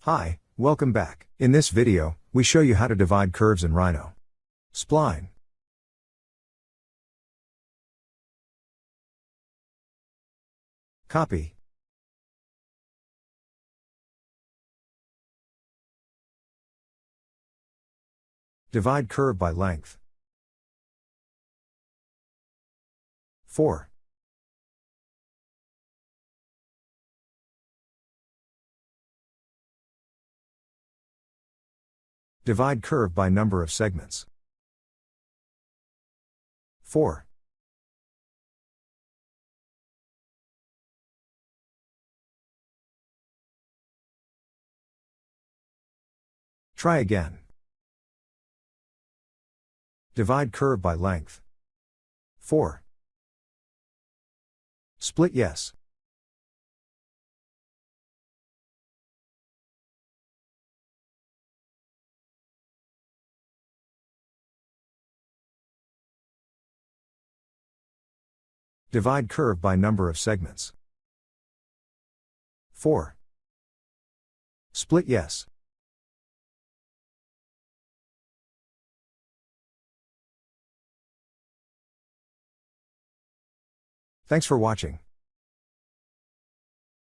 Hi, welcome back. In this video, we show you how to divide curves in Rhino. Spline. Copy. Divide curve by length. 4. Divide curve by number of segments. 4. Try again. Divide curve by length. 4. Split yes. Divide curve by number of segments. 4. Split yes. Thanks for watching.